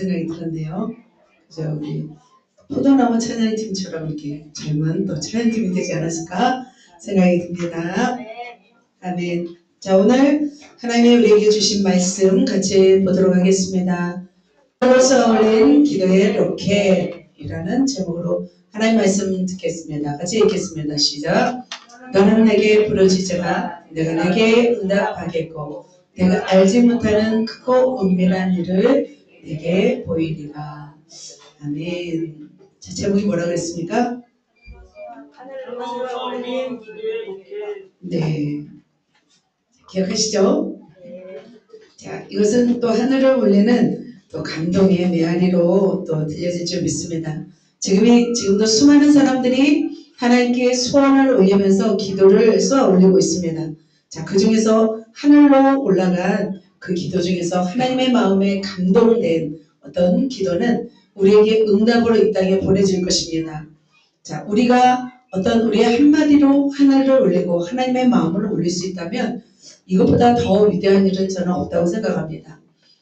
생각이 들었네요. 그죠? 우리 포도나무 찬양팀처럼 이렇게 젊은 또 찬양팀이 되지 않았을까 생각이 듭니다. 아멘. 자, 오늘 하나님이 우리에게 주신 말씀 같이 보도록 하겠습니다. 로서 올린 기도의 로켓이라는 제목으로 하나님 말씀 듣겠습니다. 같이 읽겠습니다. 시작. 너는 내게 부르짖으라. 내가 내게 응답하겠고 내가 알지 못하는 크고 은밀한 일을 내게 보이리라. 아멘. 자, 제목이 뭐라고 했습니까? 네. 기억하시죠? 자, 이것은 또 하늘을 울리는 또 감동의 메아리로 또 들려질 줄 믿습니다. 지금도 수많은 사람들이 하나님께 소원을 올리면서 기도를 쏘아 올리고 있습니다. 자, 그 중에서 하늘로 올라간 그 기도 중에서 하나님의 마음에 감동된 어떤 기도는 우리에게 응답으로 이 땅에 보내질 것입니다. 자, 우리가 우리의 한마디로 하늘을 올리고 하나님의 마음을 올릴 수 있다면 이것보다 더 위대한 일은 저는 없다고 생각합니다.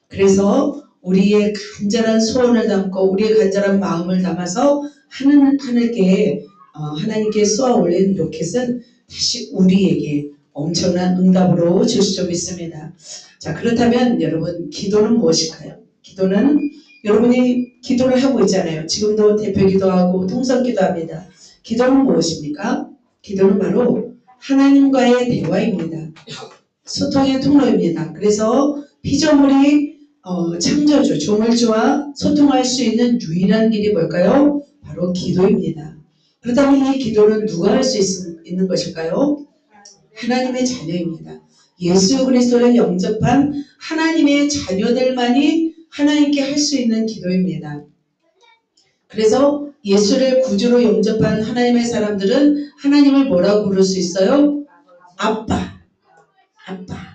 그래서 우리의 간절한 소원을 담고 우리의 간절한 마음을 담아서 하나님께 쏘아 올린 로켓은 다시 우리에게 엄청난 응답으로 주실 줄 믿습니다. 자, 그렇다면 여러분, 기도는 무엇일까요? 기도는 여러분이 기도를 하고 있잖아요. 지금도 대표 기도하고 통성 기도합니다. 기도는 무엇입니까? 기도는 바로 하나님과의 대화입니다. 소통의 통로입니다. 그래서 피조물이 창조주, 조물주와 소통할 수 있는 유일한 길이 뭘까요? 바로 기도입니다. 그렇다면 이 기도는 누가 할 수 있는 것일까요? 하나님의 자녀입니다. 예수 그리스도를 영접한 하나님의 자녀들만이 하나님께 할 수 있는 기도입니다. 그래서 예수를 구주로 영접한 하나님의 사람들은 하나님을 뭐라고 부를 수 있어요? 아빠.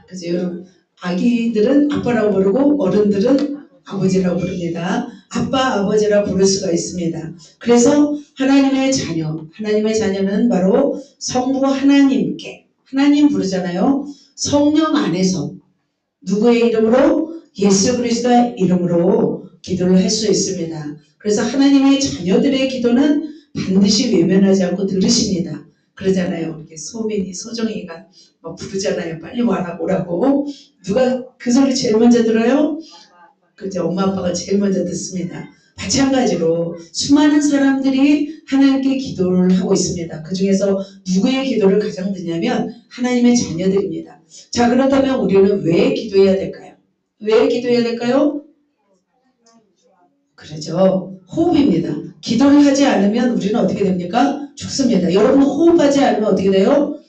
그죠? 여러분, 아기들은 아빠라고 부르고 어른들은 아버지라고 부릅니다. 아빠, 아버지라고 부를 수가 있습니다. 그래서 하나님의 자녀는 바로 성부 하나님께, 하나님 부르잖아요. 성령 안에서 누구의 이름으로? 예수 그리스도의 이름으로 기도를 할 수 있습니다. 그래서 하나님의 자녀들의 기도는 반드시 외면하지 않고 들으십니다. 그러잖아요. 이렇게 소정이가 막 부르잖아요. 빨리 오라고. 누가 그 소리 제일 먼저 들어요? 그죠? 엄마 아빠가 제일 먼저 듣습니다. 마찬가지로 수많은 사람들이 하나님께 기도를 하고 있습니다. 그 중에서 누구의 기도를 가장 듣냐면 하나님의 자녀들입니다. 자, 그렇다면 우리는 왜 기도해야 될까요? 왜 기도해야 될까요? 그렇죠. 호흡입니다. 기도를 하지 않으면 우리는 어떻게 됩니까? 죽습니다. 여러분 호흡하지 않으면 어떻게 돼요?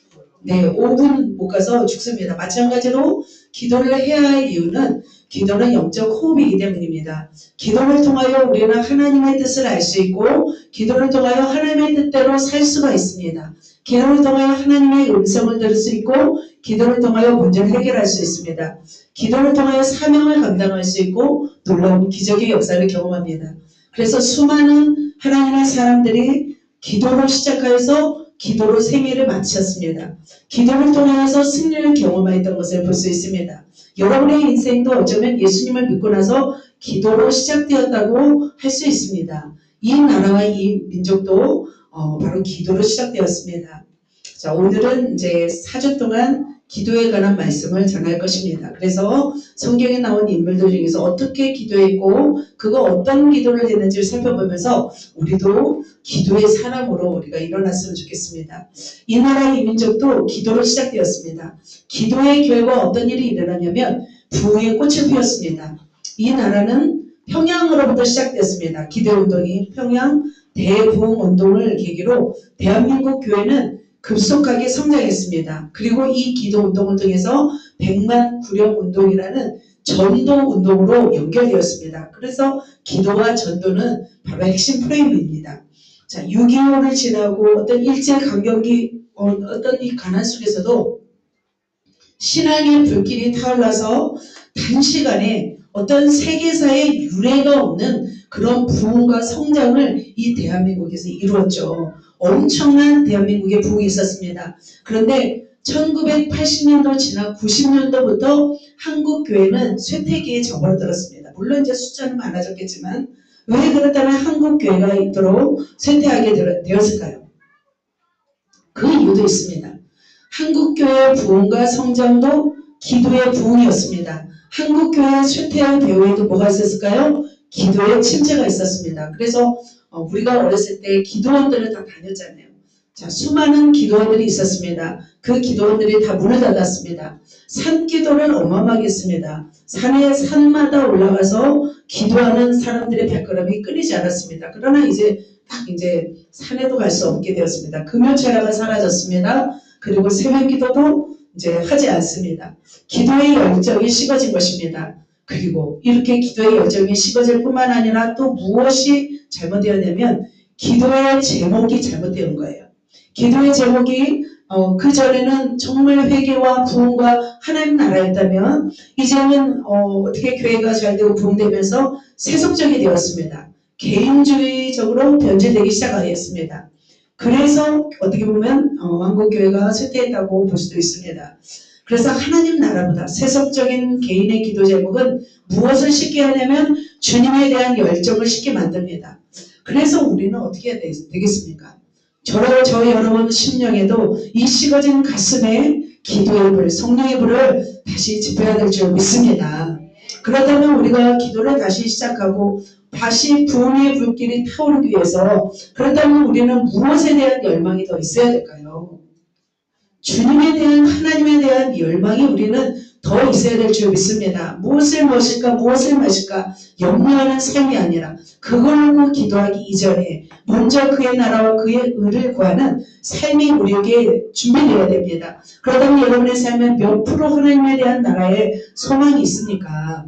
네, 5분 못 가서 죽습니다. 마찬가지로 기도를 해야 할 이유는 기도는 영적 호흡이기 때문입니다. 기도를 통하여 우리는 하나님의 뜻을 알 수 있고 기도를 통하여 하나님의 뜻대로 살 수가 있습니다. 기도를 통하여 하나님의 음성을 들을 수 있고 기도를 통하여 문제를 해결할 수 있습니다. 기도를 통하여 사명을 감당할 수 있고 놀라운 기적의 역사를 경험합니다. 그래서 수많은 하나님의 사람들이 기도로 시작하여서 기도로 생애를 마쳤습니다. 기도를 통해서 승리를 경험했던 것을 볼 수 있습니다. 여러분의 인생도 어쩌면 예수님을 믿고 나서 기도로 시작되었다고 할 수 있습니다. 이 나라와 이 민족도 바로 기도로 시작되었습니다. 자, 오늘은 이제 4주 동안 기도에 관한 말씀을 전할 것입니다. 그래서 성경에 나온 인물들 중에서 어떻게 기도했고 그거 어떤 기도를 했는지를 살펴보면서 우리도 기도의 사람으로 우리가 일어났으면 좋겠습니다. 이 나라 이 민족도 기도로 시작되었습니다. 기도의 결과 어떤 일이 일어나냐면 부흥의 꽃을 피웠습니다. 이 나라는 평양으로부터 시작됐습니다. 기도운동이 평양 대부흥운동을 계기로 대한민국 교회는 급속하게 성장했습니다. 그리고 이 기도운동을 통해서 백만 구령운동이라는 전도운동으로 연결되었습니다. 그래서 기도와 전도는 바로 핵심 프레임입니다. 자, 6.25를 지나고 어떤 일제강점기 어떤 이 가난 속에서도 신앙의 불길이 타올라서 단시간에 어떤 세계사의 유례가 없는 그런 부흥과 성장을 이 대한민국에서 이루었죠. 엄청난 대한민국의 부흥이 있었습니다. 그런데 1980년도 지나 90년도부터 한국 교회는 쇠퇴기에 접어들었습니다. 물론 이제 숫자는 많아졌겠지만 왜 그렇다면 한국 교회가 있도록 쇠퇴하게 되었을까요? 그 이유도 있습니다. 한국 교회의 부흥과 성장도 기도의 부흥이었습니다. 한국 교회의 쇠퇴한 배후에도 뭐가 있었을까요? 기도의 침체가 있었습니다. 그래서 우리가 어렸을 때 기도원들을 다 다녔잖아요. 자, 수많은 기도원들이 있었습니다. 그 기도원들이 다 문을 닫았습니다. 산기도를 어마어마하게 했습니다. 산마다 올라가서 기도하는 사람들의 발걸음이 끊이지 않았습니다. 그러나 이제 산에도 갈 수 없게 되었습니다. 금요철야가 사라졌습니다. 그리고 새벽기도도 이제 하지 않습니다. 기도의 열정이 식어진 것입니다. 그리고 이렇게 기도의 열정이 식어질 뿐만 아니라 또 무엇이 잘못되었냐면 기도의 제목이 잘못되는 거예요. 기도의 제목이 그전에는 정말 회개와 부흥과 하나님 나라였다면 이제는 어떻게 교회가 잘 되고 부흥되면서 세속적이 되었습니다. 개인주의적으로 변질되기 시작하였습니다. 그래서 어떻게 보면 한국교회가 쇠퇴했다고 볼 수도 있습니다. 그래서 하나님 나라보다 세속적인 개인의 기도 제목은 무엇을 쉽게 하냐면 주님에 대한 열정을 쉽게 만듭니다. 그래서 우리는 어떻게 해야 되겠습니까? 저 여러분 심령에도 이 식어진 가슴에 기도의 불, 성령의 불을 다시 지펴야 될 줄 믿습니다. 그렇다면 우리가 기도를 다시 시작하고 다시 부흥의 불길이 타오르기 위해서 그렇다면 우리는 무엇에 대한 열망이 더 있어야 될까요? 주님에 대한 하나님에 대한 열망이 우리는 더 있어야 될 줄 믿습니다. 무엇을 먹을까 무엇을 마실까 염려하는 삶이 아니라 그걸로 기도하기 이전에 먼저 그의 나라와 그의 의를 구하는 삶이 우리에게 준비되어야 됩니다. 그렇다면 여러분의 삶에 몇 프로 하나님에 대한 나라의 소망이 있습니까?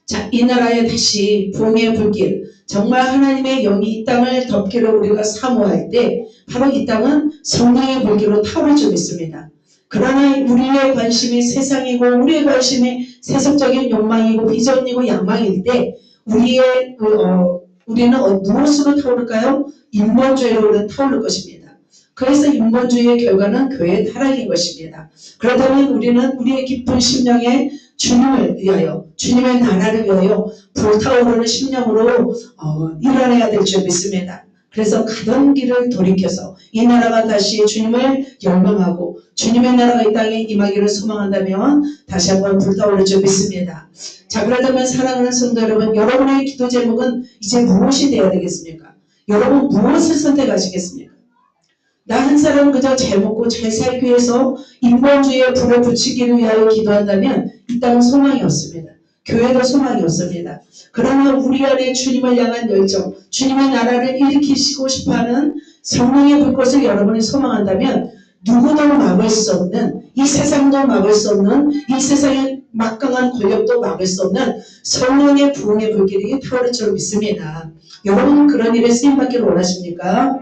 자, 이 나라에 다시 부흥의 불길, 정말 하나님의 영이 이 땅을 덮기를 우리가 사모할 때 바로 이 땅은 성령의 불길로 타오를 줄 믿습니다. 그러나 우리의 관심이 세상이고 우리의 관심이 세속적인 욕망이고 비전이고 양망일 때 우리는 무엇으로 타오를까요? 인본주의로 타오를 것입니다. 그래서 인본주의의 결과는 교회의 타락인 것입니다. 그렇다면 우리는 우리의 깊은 심령에 주님을 위하여 주님의 나라를 위하여 불타오르는 심령으로 일어나야 될 줄 믿습니다. 그래서 가던 길을 돌이켜서 이 나라가 다시 주님을 열망하고 주님의 나라가 이 땅에 임하기를 소망한다면 다시 한번 불타오를 줄 믿습니다. 자, 그렇다면 사랑하는 성도 여러분, 여러분의 기도 제목은 이제 무엇이 되어야 되겠습니까? 여러분 무엇을 선택하시겠습니까? 나 한 사람 그저 잘 먹고 잘 살기 위해서 인본주의에 불을 붙이기를 위하여 기도한다면 이 땅은 소망이 없습니다. 교회도 소망이 없습니다. 그러나 우리 안에 주님을 향한 열정, 주님의 나라를 일으키시고 싶어하는 성령의 불꽃을 여러분이 소망한다면 누구도 막을 수 없는, 이 세상도 막을 수 없는, 이 세상의 막강한 권력도 막을 수 없는 성령의 부흥의 불길이 타오를 줄 믿습니다. 여러분은 그런 일에 쓰임받기를 원하십니까?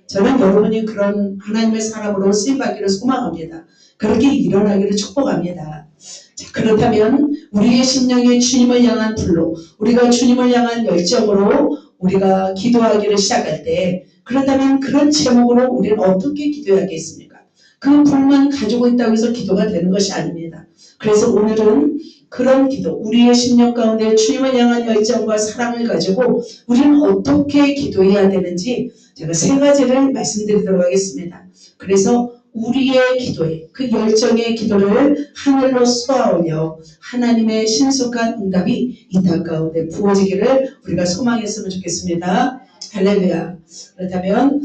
저는 여러분이 그런 하나님의 사람으로 쓰임받기를 소망합니다. 그렇게 일어나기를 축복합니다. 자, 그렇다면 우리의 심령이 주님을 향한 불로, 우리가 주님을 향한 열정으로 우리가 기도하기를 시작할 때, 그렇다면 그런 제목으로 우리는 어떻게 기도해야겠습니까? 그 불만 가지고 있다고 해서 기도가 되는 것이 아닙니다. 그래서 오늘은 그런 기도, 우리의 심령 가운데 주님을 향한 열정과 사랑을 가지고 우리는 어떻게 기도해야 되는지 제가 세 가지를 말씀드리도록 하겠습니다. 그래서 우리의 기도에, 그 열정의 기도를 하늘로 쏘아올려 하나님의 신속한 응답이 이 땅 가운데 부어지기를 우리가 소망했으면 좋겠습니다. 할렐루야. 그렇다면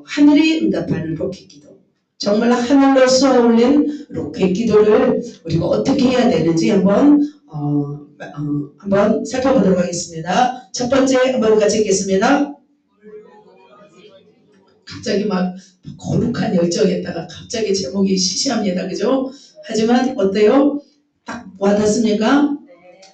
하늘이 응답하는 로켓 기도, 정말 하늘로 쏘아올린 로켓 기도를 우리가 어떻게 해야 되는지 한번 살펴보도록 하겠습니다. 첫 번째 한번 같이 읽겠습니다. 갑자기 막 거룩한 열정에다가 갑자기 제목이 시시합니다. 그죠? 하지만 어때요? 딱 와닿습니까?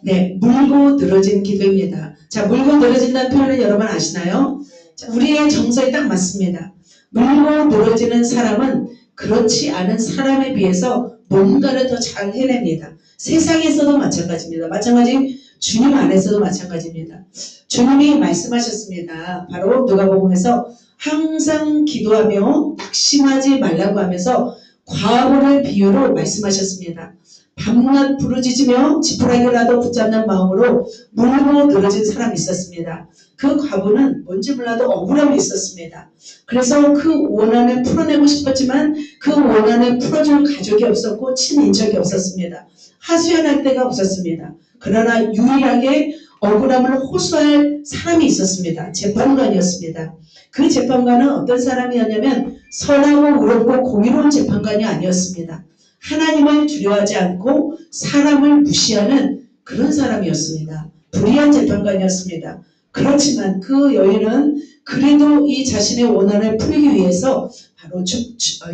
네, 물고 늘어진 기도입니다. 자, 물고 늘어진다는 표현을 여러분 아시나요? 자, 우리의 정서에 딱 맞습니다. 물고 늘어지는 사람은 그렇지 않은 사람에 비해서 뭔가를 더 잘 해냅니다. 세상에서도 마찬가지입니다. 마찬가지 주님 안에서도 마찬가지입니다. 주님이 말씀하셨습니다. 바로 누가복음에서 항상 기도하며 낙심하지 말라고 하면서 과거를 비유로 말씀하셨습니다. 밤낮 부르짖으며 지푸라기라도 붙잡는 마음으로 물고 늘어진 사람이 있었습니다. 그 과부는 뭔지 몰라도 억울함이 있었습니다. 그래서 그 원한을 풀어내고 싶었지만 그 원한을 풀어줄 가족이 없었고 친인척이 없었습니다. 하소연할 데가 없었습니다. 그러나 유일하게 억울함을 호소할 사람이 있었습니다. 재판관이었습니다. 그 재판관은 어떤 사람이었냐면 선하고 의롭고 공의로운 재판관이 아니었습니다. 하나님을 두려워하지 않고 사람을 무시하는 그런 사람이었습니다. 불의한 재판관이었습니다. 그렇지만 그 여인은 그래도 이 자신의 원한을 풀기 위해서 바로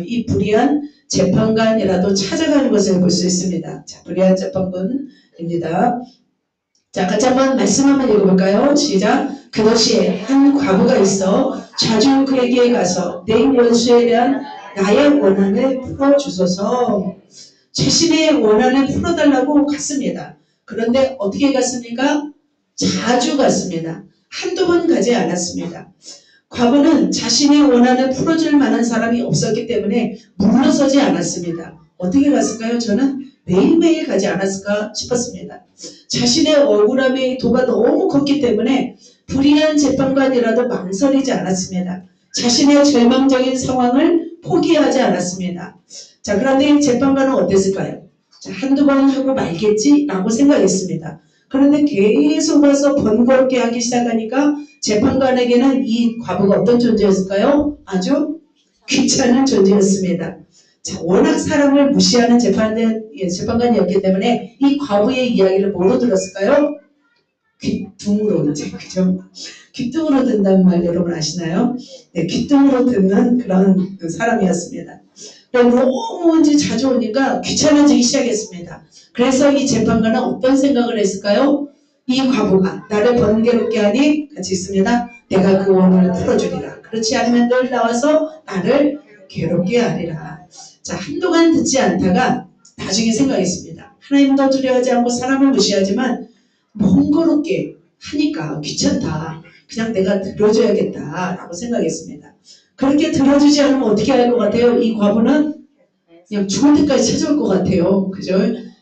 이 불의한 재판관이라도 찾아가는 것을 볼 수 있습니다. 자, 불의한 재판관입니다. 자, 같이 한번 말씀 한번 읽어볼까요? 시작. 그 도시에 한 과부가 있어 자주 그에게 가서 내 원수에 대한 나의 원한을 풀어주소서. 자신의 원한을 풀어달라고 갔습니다. 그런데 어떻게 갔습니까? 자주 갔습니다. 한두 번 가지 않았습니다. 과부는 자신의 원한을 풀어줄 만한 사람이 없었기 때문에 물러서지 않았습니다. 어떻게 갔을까요? 저는 매일매일 가지 않았을까 싶었습니다. 자신의 억울함의 도가 너무 컸기 때문에 불의한 재판관이라도 망설이지 않았습니다. 자신의 절망적인 상황을 포기하지 않았습니다. 자, 그런데 재판관은 어땠을까요? 자, 한두 번 하고 말겠지라고 생각했습니다. 그런데 계속 와서 번거롭게 하기 시작하니까 재판관에게는 이 과부가 어떤 존재였을까요? 아주 귀찮은 존재였습니다. 자, 워낙 사람을 무시하는 재판관이었기 때문에 이 과부의 이야기를 뭐로 들었을까요? 귀뚱으로, 이제, 그죠? 귀뚱으로 듣는다는 말 여러분 아시나요? 네, 귀뚱으로 듣는 그런 사람이었습니다. 너무 이제 자주 오니까 귀찮아지기 시작했습니다. 그래서 이 재판관은 어떤 생각을 했을까요? 이 과부가 나를 번거롭게 하니 같이 있습니다. 내가 그 원한을 풀어주리라. 그렇지 않으면 늘 나와서 나를 괴롭게 하리라. 자, 한동안 듣지 않다가 나중에 생각했습니다. 하나님도 두려워하지 않고 사람을 무시하지만 번거롭게 하니까 귀찮다. 그냥 내가 들어줘야겠다라고 생각했습니다. 그렇게 들어주지 않으면 어떻게 할 것 같아요? 이 과부는 그냥 죽을 때까지 찾아올 것 같아요. 그죠?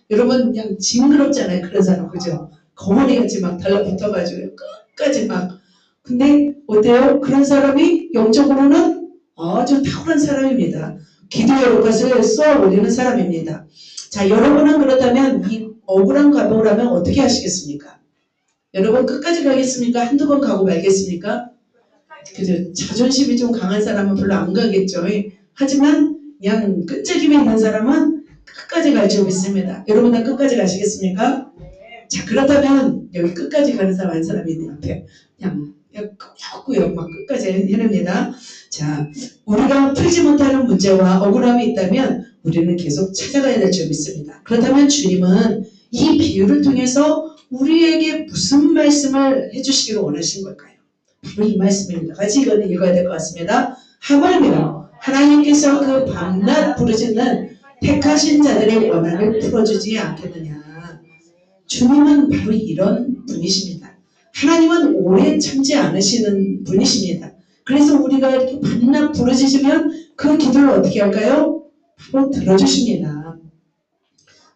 여러분 그냥 징그럽잖아요. 그런 사람. 그죠? 거머리같이 막 달라붙어가지고 끝까지 막. 근데 어때요? 그런 사람이 영적으로는 아주 탁월한 사람입니다. 기도의 것을 쏘아 올리는 사람입니다. 자, 여러분은 그렇다면 이 억울한 과부라면 어떻게 하시겠습니까? 여러분 끝까지 가겠습니까? 한두 번 가고 말겠습니까? 그죠? 자존심이 좀 강한 사람은 별로 안 가겠죠. 하지만 그냥 끈질김이 있는 사람은 끝까지 갈 줄 믿습니다. 여러분 다 끝까지 가시겠습니까? 자, 그렇다면 여기 끝까지 가는 사람 한 사람이 있는 앞에 그냥 꾸역꾸역 막 끝까지 해냅니다. 자, 우리가 풀지 못하는 문제와 억울함이 있다면 우리는 계속 찾아가야 될 줄 믿습니다. 그렇다면 주님은 이 비유를 통해서 우리에게 무슨 말씀을 해주시기를 원하신 걸까요? 바로 이 말씀입니다. 같이 이거는 읽어야 될 것 같습니다. 하물며 하나님께서 그 밤낮 부르짖는 택하신 자들의 원한을 풀어주지 않겠느냐. 주님은 바로 이런 분이십니다. 하나님은 오래 참지 않으시는 분이십니다. 그래서 우리가 이렇게 밤낮 부르짖으면 그 기도를 어떻게 할까요? 바로 들어주십니다.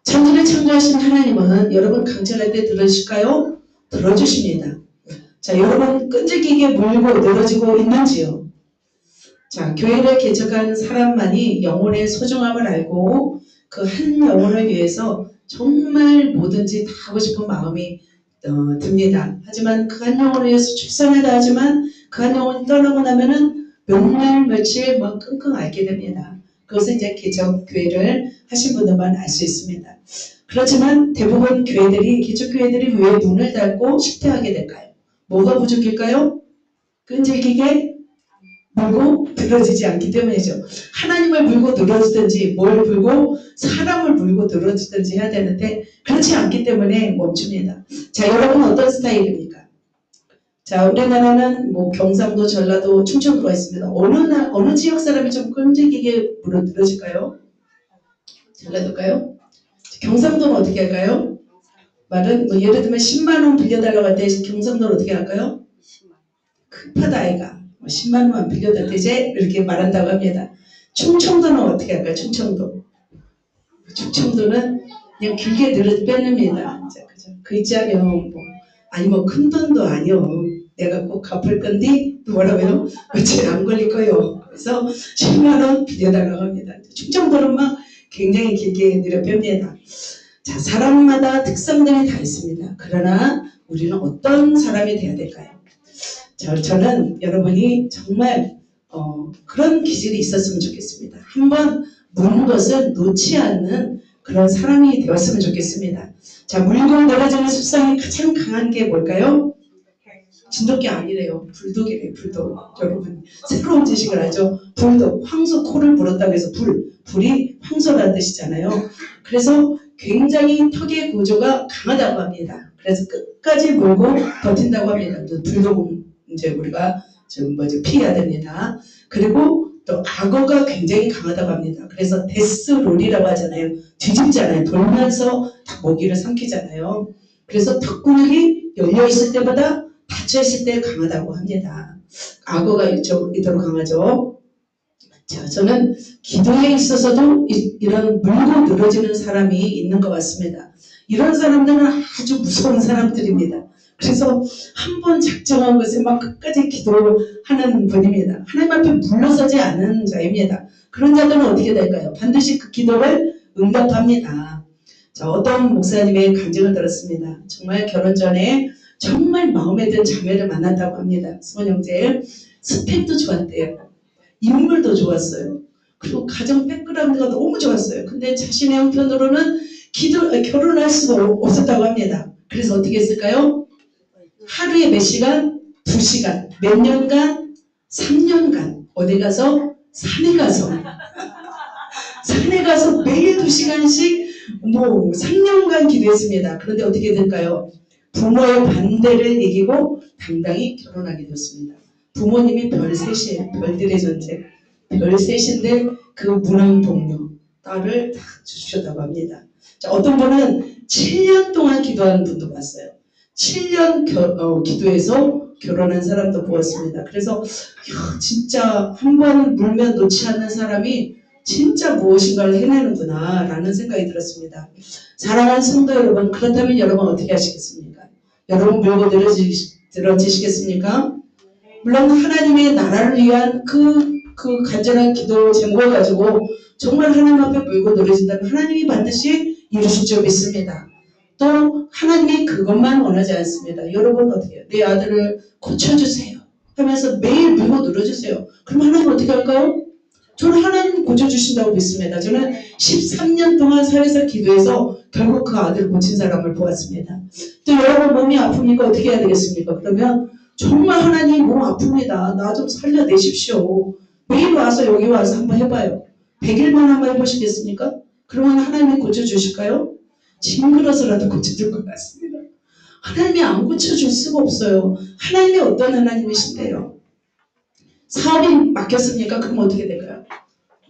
천지를 창조하신 하나님은 여러분 강철할 때 들어주실까요? 들어주십니다. 자, 여러분 끈질기게 물고 늘어지고 있는지요? 자, 교회를 개척한 사람만이 영혼의 소중함을 알고 그 한 영혼을 위해서 정말 뭐든지 다 하고 싶은 마음이 듭니다. 하지만 그 한 영혼을 위해서 최선을 다하지만 그 한 영혼이 떠나고 나면은 몇 날 며칠 막 끙끙 앓게 됩니다. 그것은 이제 개척 교회를 하신 분들만 알 수 있습니다. 그렇지만 대부분 교회들이 개척 교회들이 왜 문을 닫고 실패하게 될까요? 뭐가 부족일까요? 끈질기게 물고 늘어지지 않기 때문이죠. 하나님을 물고 늘어지든지 뭘 물고 사람을 물고 늘어지든지 해야 되는데 그렇지 않기 때문에 멈춥니다. 자, 여러분은 어떤 스타일입니까? 자, 우리나라는 뭐 경상도, 전라도, 충청도가 있습니다. 어느 지역 사람이 좀 끈질기게 물어 늘어질까요? 전라도일까요? 경상도는 어떻게 할까요? 말은 뭐 예를 들면 10만 원 빌려달라고 할 때 경상도는 어떻게 할까요? 급하다 아이가 10만 원만 빌려달 때 이제 이렇게 말한다고 합니다. 충청도는 어떻게 할까요? 충청도는 그냥 길게 늘어 빼냅니다. 자, 그죠? 그 있잖아요. 뭐, 아니 뭐 큰 돈도 아니요. 내가 꼭 갚을 건데 뭐라고요? 며칠 안 걸릴 거요. 그래서 10만 원 빌려달라고 합니다. 충청도는 막 굉장히 길게 늘어 뺍니다. 자, 사람마다 특성들이 다 있습니다. 그러나 우리는 어떤 사람이 돼야 될까요? 저는 여러분이 정말 그런 기질이 있었으면 좋겠습니다. 한번 묻는 것을 놓지 않는 그런 사람이 되었으면 좋겠습니다. 자, 물고 늘어지는 습성이 가장 강한 게 뭘까요? 진돗개 아니래요. 불독이래요. 불독. 여러분 새로운 지식을 알죠? 불독. 황소 코를 물었다고 해서 불이 황소라는 뜻이잖아요. 그래서 굉장히 턱의 구조가 강하다고 합니다. 그래서 끝까지 물고 버틴다고 합니다. 불독은 이제 우리가 좀 피해야 됩니다. 그리고 또 악어가 굉장히 강하다고 합니다. 그래서 데스롤이라고 하잖아요. 뒤집잖아요. 돌면서 먹이를 삼키잖아요. 그래서 턱구멍이 열려 있을 때보다 닫혀 있을 때 강하다고 합니다. 악어가 이토록 강하죠. 자, 저는 기도에 있어서도 이런 물고 늘어지는 사람이 있는 것 같습니다. 이런 사람들은 아주 무서운 사람들입니다. 그래서 한번 작정한 것에 막 끝까지 기도하는 분입니다. 하나님 앞에 물러서지 않은 자입니다. 그런 자들은 어떻게 될까요? 반드시 그 기도를 응답합니다. 자, 어떤 목사님의 간증을 들었습니다. 정말 결혼 전에 정말 마음에 든 자매를 만났다고 합니다. 수원 형제. 스펙도 좋았대요. 인물도 좋았어요. 그리고 가정 백그라운드가 너무 좋았어요. 근데 자신의 형편으로는 결혼할 수가 없었다고 합니다. 그래서 어떻게 했을까요? 하루에 몇 시간? 2시간. 몇 년간? 3년간. 어디 가서? 산에 가서. 산에 가서 매일 2시간씩 3년간 기도했습니다. 그런데 어떻게 될까요? 부모의 반대를 이기고 당당히 결혼하게 되었습니다. 부모님이 별셋이에요. 별들의 전쟁. 별셋인데 그 무능 동료 딸을 다 주셨다고 합니다. 자, 어떤 분은 7년 동안 기도하는 분도 봤어요. 7년 기도해서 결혼한 사람도 보았습니다. 그래서 진짜 한 번 물면 놓지 않는 사람이 진짜 무엇인가를 해내는구나 라는 생각이 들었습니다. 사랑하는 성도 여러분, 그렇다면 여러분 어떻게 하시겠습니까? 여러분 물고 늘어지시겠습니까? 물론 하나님의 나라를 위한 그 간절한 기도 제목을 가지고 정말 하나님 앞에 물고 늘어진다면 하나님이 반드시 이루실 줄 믿습니다. 또 하나님이 그것만 원하지 않습니다. 여러분 어떻게 해요? 내 아들을 고쳐주세요 하면서 매일 물고 늘어주세요. 그럼 하나님 어떻게 할까요? 저는 하나님 고쳐주신다고 믿습니다. 저는 13년 동안 살에서 기도해서 결국 그 아들을 고친 사람을 보았습니다. 또 여러분 몸이 아프니까 어떻게 해야 되겠습니까? 그러면 정말 하나님 몸 아픕니다. 나 좀 살려내십시오. 매일 와서 여기 와서 한번 해봐요. 100일만 한번 해보시겠습니까? 그러면 하나님이 고쳐주실까요? 징그러서라도 고쳐줄 것 같습니다. 하나님이 안 고쳐줄 수가 없어요. 하나님이 어떤 하나님이신데요? 사업이 막혔습니까? 그럼 어떻게 될까요?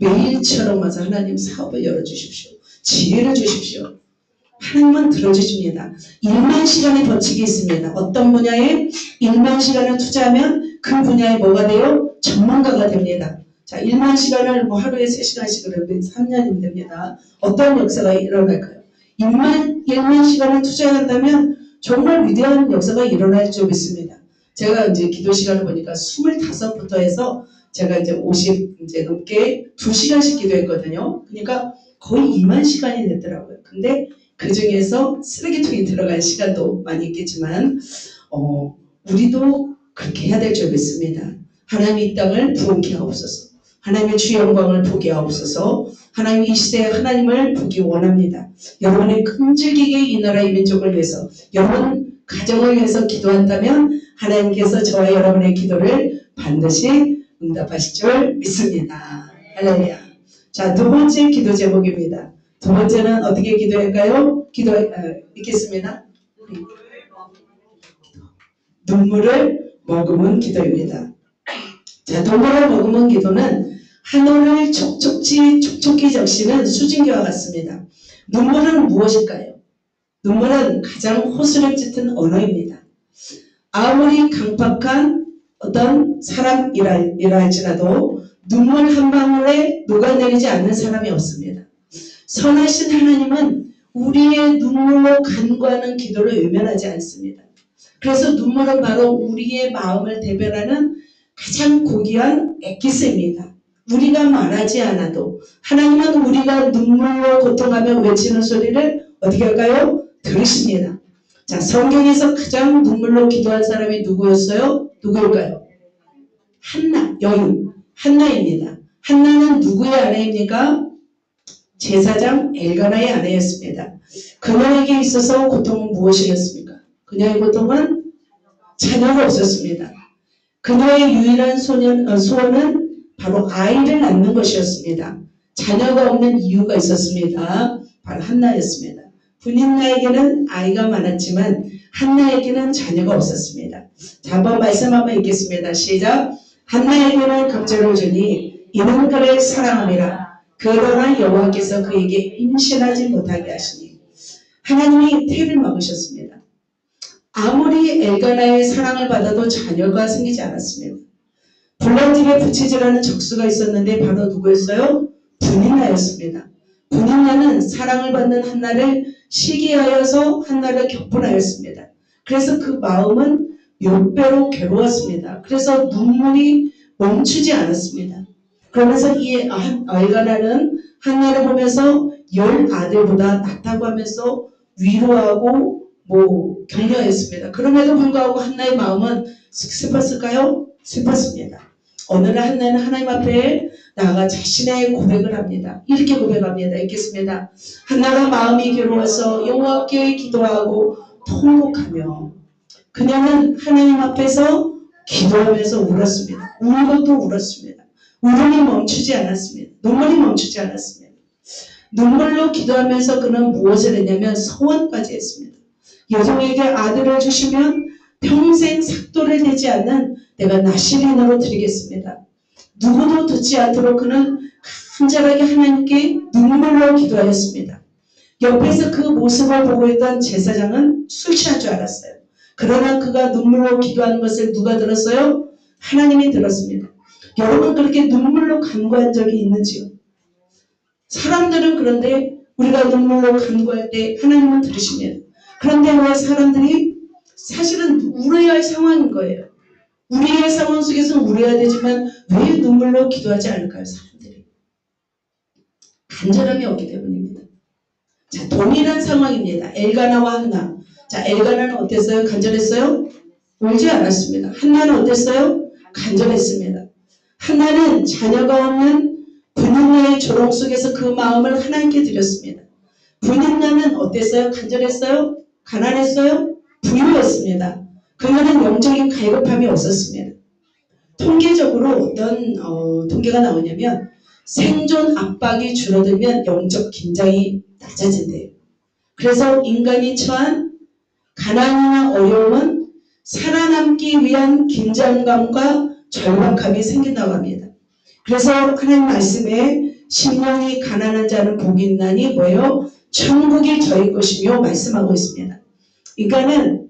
매일처럼 와서 하나님 사업을 열어주십시오. 지혜를 주십시오. 하나님은 들어주십니다. 1만 시간의 법칙이 있습니다. 어떤 분야에 1만 시간을 투자하면 그 분야에 뭐가 돼요? 전문가가 됩니다. 자, 1만 시간을 하루에 3시간씩으로 3년이면 됩니다. 어떤 역사가 일어날까요? 1만 시간을 투자한다면 정말 위대한 역사가 일어날 줄 믿습니다. 제가 이제 기도 시간을 보니까 25부터 해서 제가 이제 50 넘게 2시간씩 기도했거든요. 그러니까 거의 2만 시간이 됐더라고요. 근데 그 중에서 쓰레기통에 들어간 시간도 많이 있겠지만 우리도 그렇게 해야 될 줄 믿습니다. 하나님의 이 땅을 부흥케 하옵소서. 하나님의 주 영광을 보게 하옵소서. 하나님 이 시대에 하나님을 보기 원합니다. 여러분의 끈질기게 이 나라 이 민족을 위해서 여러분 가정을 위해서 기도한다면 하나님께서 저와 여러분의 기도를 반드시 응답하실 줄 믿습니다. 할렐루야. 자, 두 번째 기도 제목입니다. 두 번째는 어떻게 기도할까요? 읽겠습니다. 눈물을 머금은 기도입니다. 자, 눈물을 머금은 기도는 하늘을 촉촉히 적시는 수증기와 같습니다. 눈물은 무엇일까요? 눈물은 가장 호소를 짙은 언어입니다. 아무리 강팍한 어떤 사람이라 할지라도 눈물 한 방울에 녹아내리지 않는 사람이 없습니다. 선하신 하나님은 우리의 눈물로 간구하는 기도를 외면하지 않습니다. 그래서 눈물은 바로 우리의 마음을 대변하는 가장 고귀한 엑기스입니다. 우리가 말하지 않아도 하나님은 우리가 눈물로 고통하며 외치는 소리를 어떻게 할까요? 들으십니다. 자, 성경에서 가장 눈물로 기도한 사람이 누구였어요? 누구일까요? 한나, 여인, 한나입니다. 한나는 누구의 아내입니까? 제사장 엘가나의 아내였습니다. 그녀에게 있어서 고통은 무엇이었습니까? 그녀의 고통은 자녀가 없었습니다. 그녀의 유일한 소원은 바로 아이를 낳는 것이었습니다. 자녀가 없는 이유가 있었습니다. 바로 한나였습니다. 분인나에게는 아이가 많았지만 한나에게는 자녀가 없었습니다. 자, 한번 말씀 한번 읽겠습니다. 시작. 한나에게는 갑절을 주니 이는 그를 사랑함이라. 그러나 여호와께서 그에게 임신하지 못하게 하시니 하나님이 태를 막으셨습니다. 아무리 엘가나의 사랑을 받아도 자녀가 생기지 않았습니다. 블라집에 부치지라는 적수가 있었는데 바로 누구였어요? 분인나였습니다. 분인나는 사랑을 받는 한나를 시기하여서 한나를 격분하였습니다. 그래서 그 마음은 몇 배로 괴로웠습니다. 그래서 눈물이 멈추지 않았습니다. 그러면서 이 엘가나는 한나를 보면서 10 아들보다 낫다고 하면서 위로하고 격려했습니다. 그럼에도 불구하고 한나의 마음은 슬펐을까요? 슬펐습니다. 어느 날 한나는 하나님 앞에 나아가 자신의 고백을 합니다. 이렇게 고백합니다. 읽겠습니다. 한나가 마음이 괴로워서 여호와께 기도하고 통곡하며 그녀는 하나님 앞에서 기도하면서 울었습니다. 울고도 울었습니다. 울음이 멈추지 않았습니다. 눈물이 멈추지 않았습니다. 눈물로 기도하면서 그는 무엇을 했냐면 소원까지 했습니다. 여종에게 아들을 주시면 평생 삭도를 내지 않는 내가 나시린으로 드리겠습니다. 누구도 듣지 않도록 그는 간절하게 하나님께 눈물로 기도하였습니다. 옆에서 그 모습을 보고 있던 제사장은 술 취한 줄 알았어요. 그러나 그가 눈물로 기도하는 것을 누가 들었어요? 하나님이 들었습니다. 여러분 그렇게 눈물로 간구한 적이 있는지요? 사람들은 그런데 우리가 눈물로 간구할 때 하나님은 들으십니다. 그런데 왜 사람들이 사실은 울어야 할 상황인 거예요. 우리의 상황 속에서 울어야 되지만 왜 눈물로 기도하지 않을까요? 사람들이. 간절함이 없기 때문입니다. 자, 동일한 상황입니다. 엘가나와 한나. 자, 엘가나는 어땠어요? 간절했어요? 울지 않았습니다. 한나는 어땠어요? 간절했습니다. 한나는 자녀가 없는 분인나의 조롱 속에서 그 마음을 하나님께 드렸습니다. 분인나는 어땠어요? 간절했어요? 가난했어요? 부유했습니다. 그녀는 영적인 갈급함이 없었습니다. 통계적으로 어떤 통계가 나오냐면 생존 압박이 줄어들면 영적 긴장이 낮아진대요. 그래서 인간이 처한 가난이나 어려움은 살아남기 위한 긴장감과 절박함이 생긴다고 합니다. 그래서 하나님 말씀에 심령이 가난한 자는 복이 있나니 뭐예요? 천국이 저희 것이며 말씀하고 있습니다. 인간은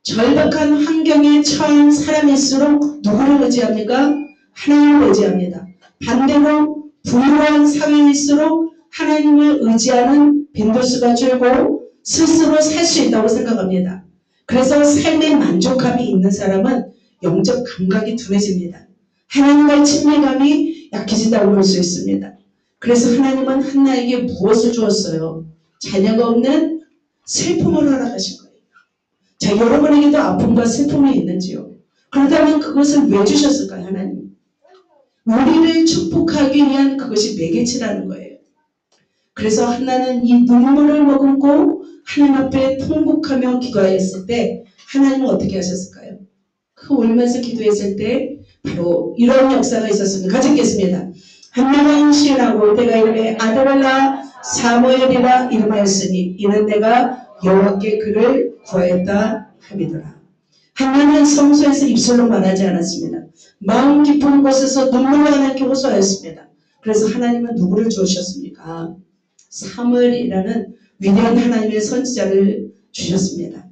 절박한 환경에 처한 사람일수록 누구를 의지합니까? 하나님을 의지합니다. 반대로 부유한 사회일수록 하나님을 의지하는 빈도수가 줄고 스스로 살 수 있다고 생각합니다. 그래서 삶의 만족감이 있는 사람은 영적 감각이 둔해집니다. 하나님과의 친밀감이 약해진다고 볼 수 있습니다. 그래서 하나님은 한나에게 무엇을 주었어요? 자녀가 없는 슬픔을 허락하신 거예요. 자, 여러분에게도 아픔과 슬픔이 있는지요? 그렇다면 그것을 왜 주셨을까요, 하나님? 우리를 축복하기 위한 그것이 매개체라는 거예요. 그래서 한나는 이 눈물을 머금고 하나님 앞에 통곡하며 기도하였을 때 하나님은 어떻게 하셨을까요? 그 울면서 기도했을 때 바로 이런 역사가 있었습니다. 같이 읽겠습니다. 한나가 임신하고 때가 이르매 아들을 낳아 사무엘이라 이름하였으니 이는 내가 여호와께 그를 구하였다 함이더라. 한나는 성소에서 입술로 말하지 않았습니다. 마음 깊은 곳에서 눈물로 하나님께 호소하였습니다. 그래서 하나님은 누구를 주셨습니까? 사무엘이라는 위대한 하나님의 선지자를 주셨습니다.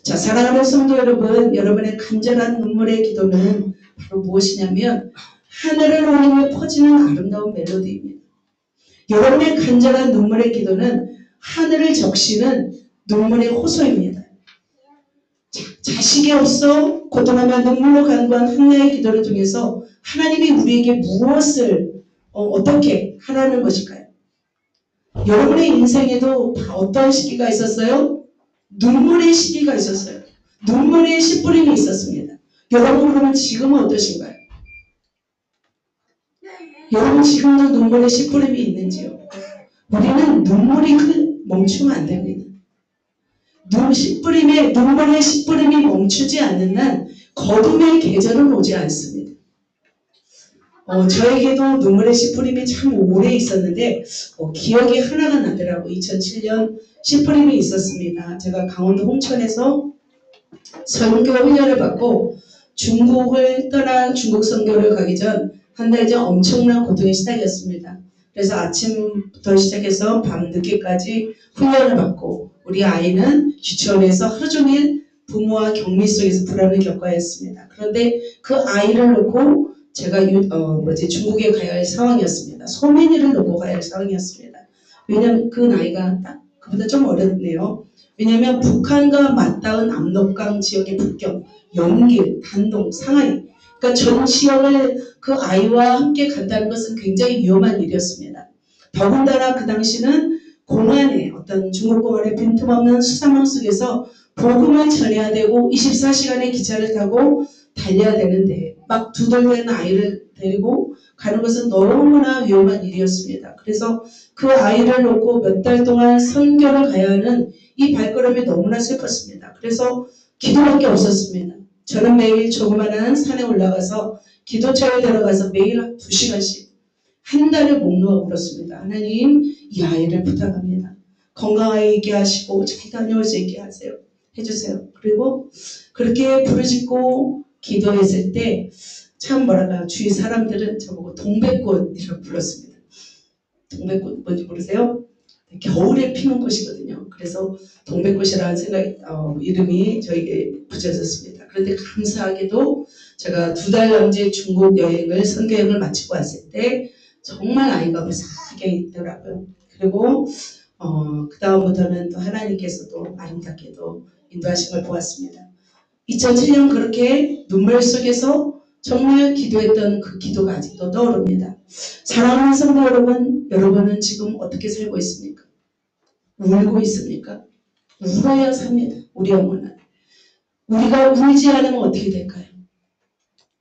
자, 사랑하는 성도 여러분, 여러분의 간절한 눈물의 기도는 바로 무엇이냐면 하늘을 울리며 퍼지는 아름다운 멜로디입니다. 여러분의 간절한 눈물의 기도는 하늘을 적시는 눈물의 호소입니다. 자식이 없어 고통하며 눈물로 간구한 한나의 기도를 통해서 하나님이 우리에게 무엇을 어떻게 하라는 것일까요? 여러분의 인생에도 어떤 시기가 있었어요? 눈물의 시기가 있었어요. 눈물의 씨뿌림이 있었습니다. 여러분 그러면 지금은 어떠신가요? 여러분 지금도 눈물의 씨뿌림이 있는지요? 우리는 눈물이 멈추면 안 됩니다. 눈물의 씨뿌림이 멈추지 않는 한 거둠의 계절은 오지 않습니다. 저에게도 눈물의 씨뿌림이 참 오래 있었는데 기억이 하나가 나더라고. 2007년 씨뿌림이 있었습니다. 제가 강원도 홍천에서 선교 훈련을 받고 중국을 떠나 중국 선교를 가기 전 한 달 전 엄청난 고통에 시달렸습니다. 그래서 아침부터 시작해서 밤 늦게까지 훈련을 받고 우리 아이는 유치원에서 하루 종일 부모와 격리 속에서 불안을 겪어야 했습니다. 그런데 그 아이를 놓고 제가 중국에 가야 할 상황이었습니다. 소민이를 놓고 가야 할 상황이었습니다. 왜냐하면 그 나이가 딱 그보다 좀 어렸네요. 왜냐하면 북한과 맞닿은 압록강 지역의 북경, 연길, 단동, 상하이 그러니까 전 지역을 그 아이와 함께 간다는 것은 굉장히 위험한 일이었습니다. 더군다나 그 당시는 공안에 어떤 중국 공안의 빈틈없는 수사망 속에서 복음을 전해야 되고 24시간의 기차를 타고 달려야 되는데 막 두덜대는 아이를 데리고 가는 것은 너무나 위험한 일이었습니다. 그래서 그 아이를 놓고 몇 달 동안 선교를 가야 하는 이 발걸음이 너무나 슬펐습니다. 그래서 기도밖에 없었습니다. 저는 매일 조그마한 산에 올라가서 기도처에 들어가서 매일 2시간씩 한 달을 목 놓아 울었습니다. 하나님 이 아이를 부탁합니다. 건강하게 있게 하시고 잘 다녀올 수 있게 하세요. 해주세요. 그리고 그렇게 부르짖고 기도했을 때 참 주위 사람들은 저보고 동백꽃이라고 불렀습니다. 동백꽃 뭔지 모르세요? 겨울에 피는 꽃이거든요. 그래서 동백꽃이라는 이름이 저에게 붙여졌습니다. 그런데 감사하게도 제가 2달 남짓 중국 여행을 선교여행을 마치고 왔을 때 정말 아이가 무사하게 있더라고요. 그리고 그 다음부터는 또 하나님께서도 아름답게도 인도하신 걸 보았습니다. 2007년 그렇게 눈물 속에서 정말 기도했던 그 기도가 아직도 떠오릅니다. 사랑하는 성도 여러분, 여러분은 지금 어떻게 살고 있습니까? 울고 있습니까? 울어야 삽니다. 우리 영혼은. 우리가 울지 않으면 어떻게 될까요?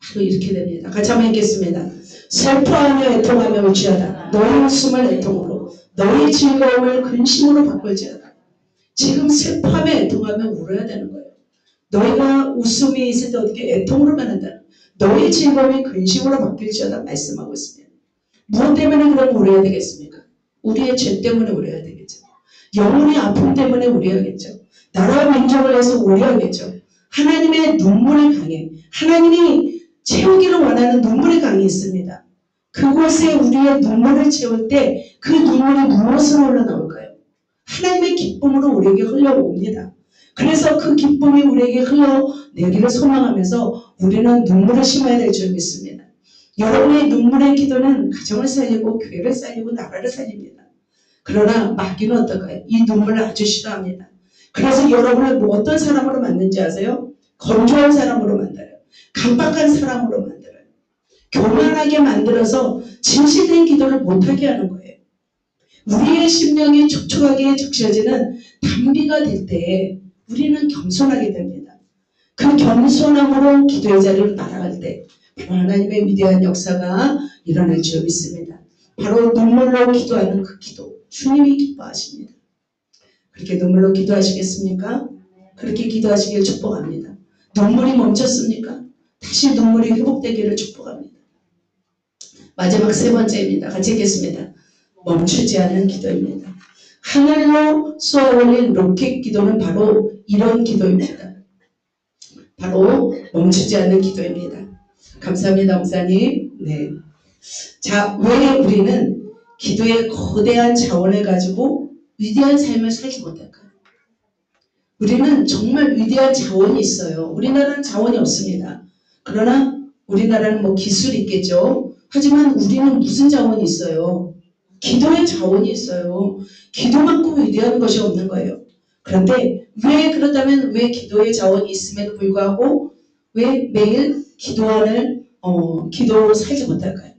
바로 이렇게 됩니다. 같이 한번 읽겠습니다. 슬퍼하며 애통하며 울지어다. 너의 웃음을 애통으로 너의 즐거움을 근심으로 바꿀지어다. 지금 슬퍼하며 애통하며 울어야 되는 거예요. 너희가 웃음이 있을 때 어떻게 애통으로 변한다. 너의 즐거움이 근심으로 바뀔지어다 말씀하고 있습니다. 무엇 때문에 그럼 울어야 되겠습니까? 우리의 죄 때문에 울어야 되겠죠. 영혼의 아픔 때문에 울어야겠죠. 나라와 민족을 위해서 울어야겠죠. 하나님의 눈물의 강에 하나님이 채우기를 원하는 눈물의 강이 있습니다. 그곳에 우리의 눈물을 채울 때 그 눈물이 무엇으로 흘러나올까요? 하나님의 기쁨으로 우리에게 흘러옵니다. 그래서 그 기쁨이 우리에게 흘러내기를 소망하면서 우리는 눈물을 심어야 될 줄 믿습니다. 여러분의 눈물의 기도는 가정을 살리고 교회를 살리고 나라를 살립니다. 그러나 마귀는 어떨까요? 이 눈물을 아주 싫어합니다. 그래서 여러분을 어떤 사람으로 만드는지 아세요? 건조한 사람으로 만들어요. 강박한 사람으로 만들어요. 교만하게 만들어서 진실된 기도를 못하게 하는 거예요. 우리의 심령이 촉촉하게 적셔지는 단비가 될 때 우리는 겸손하게 됩니다. 그 겸손함으로 기도의 자리로 날아갈 때 바로 하나님의 위대한 역사가 일어날 줄 믿습니다. 바로 눈물로 기도하는 그 기도, 주님이 기뻐하십니다. 그렇게 눈물로 기도하시겠습니까? 그렇게 기도하시길 축복합니다. 눈물이 멈췄습니까? 다시 눈물이 회복되기를 축복합니다. 마지막 3번째입니다. 같이 읽겠습니다. 멈추지 않는 기도입니다. 하늘로 쏘아올린 로켓 기도는 바로 이런 기도입니다. 바로 멈추지 않는 기도입니다. 감사합니다, 목사님. 네. 자, 왜 우리는 기도의 거대한 자원을 가지고 위대한 삶을 살지 못할까요? 우리는 정말 위대한 자원이 있어요. 우리나라는 자원이 없습니다. 그러나 우리나라는 기술이 있겠죠. 하지만 우리는 무슨 자원이 있어요? 기도의 자원이 있어요. 기도만큼 위대한 것이 없는 거예요. 그런데 그렇다면 왜 기도의 자원이 있음에도 불구하고 왜 매일 기도로 살지 못할까요?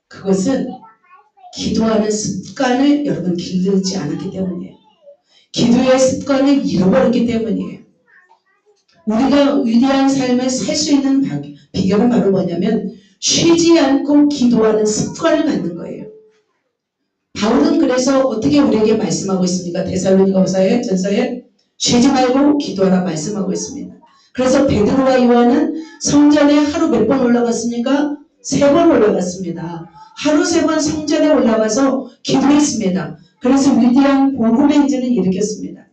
그것은 기도하는 습관을 여러분 기르지 않았기 때문이에요. 기도의 습관을 잃어버렸기 때문이에요. 우리가 위대한 삶을 살 수 있는 비결은 바로 뭐냐면 쉬지 않고 기도하는 습관을 갖는 거예요. 바울은 그래서 어떻게 우리에게 말씀하고 있습니까? 데살로니가서의 전서에 쉬지 말고 기도하라 말씀하고 있습니다. 그래서 베드로와 요한은 성전에 하루 몇 번 올라갔습니까? 3번 올라갔습니다. 하루 3번 성전에 올라가서 기도했습니다. 그래서 위대한 복음의 행진을 일으켰습니다.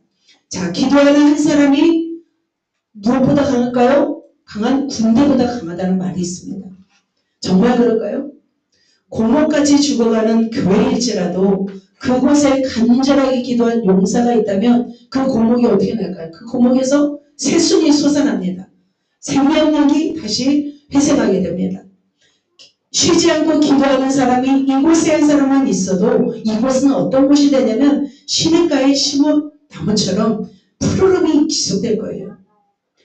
자, 기도하는 한 사람이 무엇보다 강할까요? 강한 군대보다 강하다는 말이 있습니다. 정말 그럴까요? 공목같이 죽어가는 교회일지라도 그곳에 간절하게 기도한 용사가 있다면 그 공목이 어떻게 날까요? 그 공목에서 새순이 솟아납니다. 생명력이 다시 회생하게 됩니다. 쉬지 않고 기도하는 사람이 이곳에 한 사람만 있어도 이곳은 어떤 곳이 되냐면 시냇가에 심은 나무처럼 푸르름이 지속될 거예요.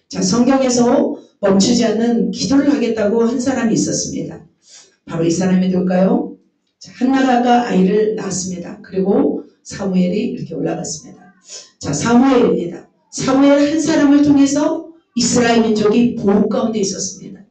자, 성경에서 멈추지 않는 기도를 하겠다고 한 사람이 있었습니다. 바로 이 사람이 누굴까요? 한나라가 아이를 낳았습니다. 그리고 사무엘이 이렇게 올라갔습니다. 자, 사무엘입니다. 사무엘 한 사람을 통해서 이스라엘 민족이 보호 가운데 있었습니다.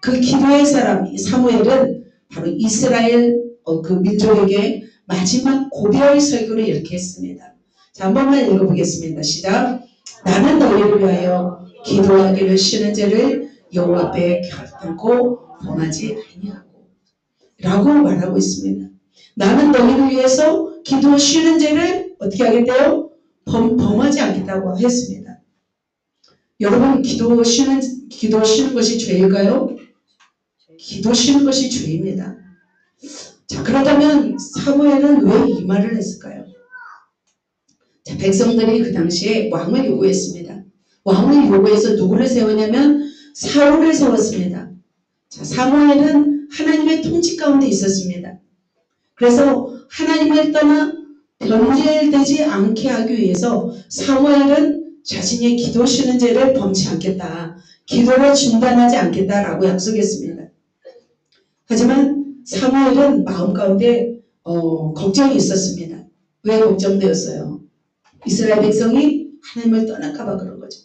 그 기도의 사람 사무엘은 바로 이스라엘 그 민족에게 마지막 고별 설교를 이렇게 했습니다. 자, 한 번만 읽어보겠습니다. 시작. 나는 너희를 위하여 기도하기를 쉬는 죄를 여호와 앞에 결단코 범하지 아니하고 라고 말하고 있습니다. 나는 너희를 위해서 기도 쉬는 죄를 어떻게 하겠대요? 범하지 않겠다고 했습니다. 여러분 기도 쉬는 것이 죄일까요? 기도 쉬는 것이 죄입니다. 자, 그렇다면 사무엘은 왜 이 말을 했을까요? 자, 백성들이 그 당시에 왕을 요구했습니다. 왕을 요구해서 누구를 세우냐면 사울을 세웠습니다. 자, 사무엘은 하나님의 통치 가운데 있었습니다. 그래서 하나님을 떠나 변질되지 않게 하기 위해서 사무엘은 자신의 기도 쉬는 죄를 범치 않겠다. 기도를 중단하지 않겠다라고 약속했습니다. 하지만 사무엘은 마음 가운데 걱정이 있었습니다. 왜 걱정되었어요? 이스라엘 백성이 하나님을 떠날까봐 그런 거죠.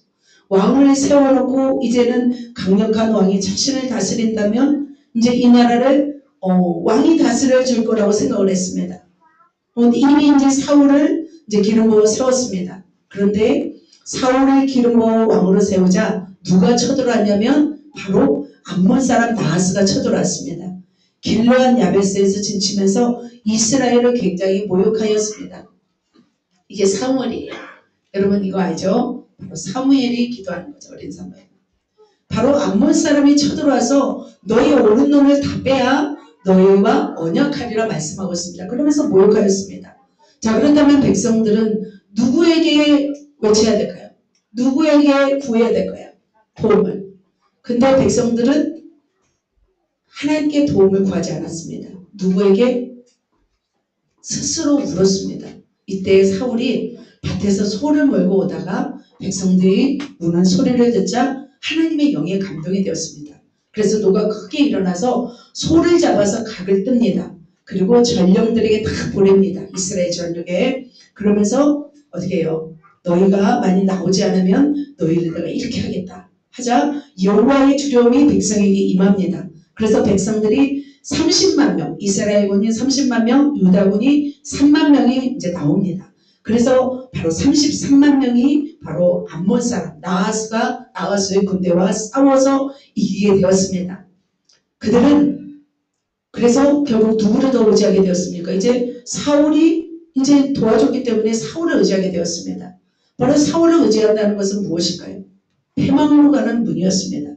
왕을 세워놓고 이제는 강력한 왕이 자신을 다스린다면 이제 이 나라를 왕이 다스려 줄 거라고 생각을 했습니다. 이미 이제 사울을 이제 기름 부어 세웠습니다. 그런데 사울을 기름 부어 왕으로 세우자 누가 쳐들어왔냐면 바로 암몬 사람 나하스가 쳐들어왔습니다. 길르앗 야베스에서 진치면서 이스라엘을 굉장히 모욕하였습니다. 이게 사무엘이에요. 여러분 이거 알죠? 바로 사무엘이 기도하는 거죠. 어린 사무엘. 바로 암몬 사람이 쳐들어와서 너희 옳은 놈을 다 빼야 너희와 언약하리라 말씀하고 있습니다. 그러면서 모욕하였습니다. 자, 그렇다면 백성들은 누구에게 외쳐야 될까요? 누구에게 구해야 될까요? 도움을. 근데 백성들은 하나님께 도움을 구하지 않았습니다. 누구에게? 스스로 울었습니다. 이때 사울이 밭에서 소를 몰고 오다가 백성들이 우는 소리를 듣자 하나님의 영에 감동이 되었습니다. 그래서 누가 크게 일어나서 소를 잡아서 각을 뜹니다. 그리고 전령들에게 다 보냅니다. 이스라엘 전령에. 그러면서 어떻게 해요? 너희가 많이 나오지 않으면 너희를 내가 이렇게 하겠다. 하자 여호와의 두려움이 백성에게 임합니다. 그래서 백성들이 30만 명, 이스라엘군이 30만 명, 유다군이 3만 명이 이제 나옵니다. 그래서 바로 33만 명이 바로 암몬 사람 나하스의 군대와 싸워서 이기게 되었습니다. 그들은 그래서 결국 누구를 더 의지하게 되었습니까? 이제 사울이 이제 도와줬기 때문에 사울을 의지하게 되었습니다. 바로 사울을 의지한다는 것은 무엇일까요? 패망으로 가는 문이었습니다.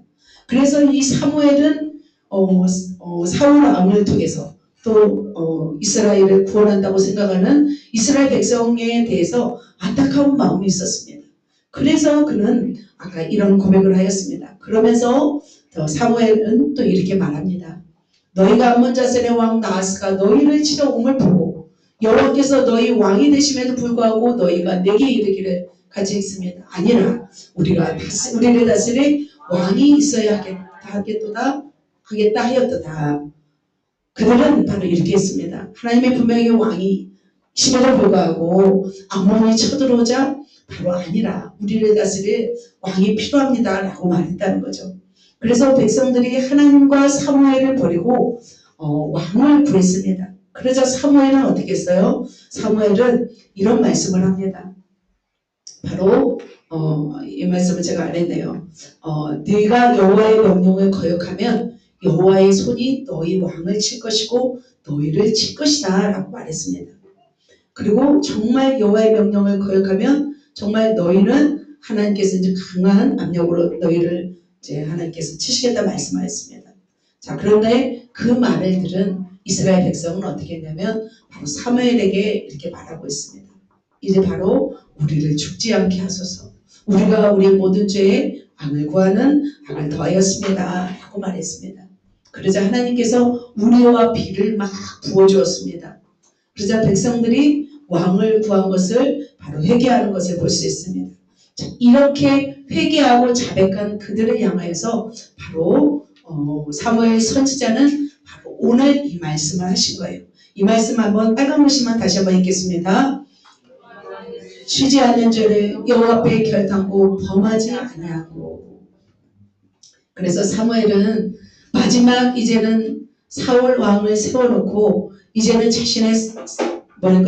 그래서 이 사무엘은 사울 왕을 통해서 또 이스라엘을 구원한다고 생각하는 이스라엘 백성에 대해서 안타까운 마음이 있었습니다. 그래서 그는 아까 이런 고백을 하였습니다. 그러면서 사무엘은 또 이렇게 말합니다. 너희가 암몬 자손의 왕 나하스가 너희를 치러 옴을 보고 여호와께서 너희 왕이 되심에도 불구하고 너희가 내게 이르기를 같이 읽습니다. 아니라 우리를 다스릴 왕이 있어야 하겠다 하였도다. 그들은 바로 이렇게 했습니다. 하나님의 분명히 왕이 심에도 불구하고 암몬이 쳐들어오자 바로 아니라 우리를 다스릴 왕이 필요합니다 라고 말했다는 거죠. 그래서 백성들이 하나님과 사무엘을 버리고 왕을 구했습니다. 그러자 사무엘은 어떻게 했어요? 사무엘은 이런 말씀을 합니다. 바로 이 말씀을 제가 안 했네요. 네가 여호와의 명령을 거역하면 여호와의 손이 너희 왕을 칠 것이고 너희를 칠 것이다 라고 말했습니다. 그리고 정말 여호와의 명령을 거역하면 정말 너희는 하나님께서 이제 강한 압력으로 너희를 이제 하나님께서 치시겠다 말씀하셨습니다. 자, 그런데 그 말을 들은 이스라엘 백성은 어떻게 했냐면 바로 사무엘에게 이렇게 말하고 있습니다. 이제 바로 우리를 죽지 않게 하소서. 우리가 우리의 모든 죄에 악을 구하는 악을 더하였습니다 라고 말했습니다. 그러자 하나님께서 우리와 비를 막 부어주었습니다. 그러자 백성들이 왕을 구한 것을 바로 회개하는 것을 볼 수 있습니다. 자, 이렇게 회개하고 자백한 그들을 향하여서 바로 사무엘 선지자는 바로 오늘 이 말씀을 하신 거예요. 이 말씀 한번 빨간 글씨만 다시 한번 읽겠습니다. 쉬지 않는 죄를 여호와 앞에 결단코 범하지 아니하고. 그래서 사무엘은 마지막 이제는 사울 왕을 세워놓고 이제는 자신의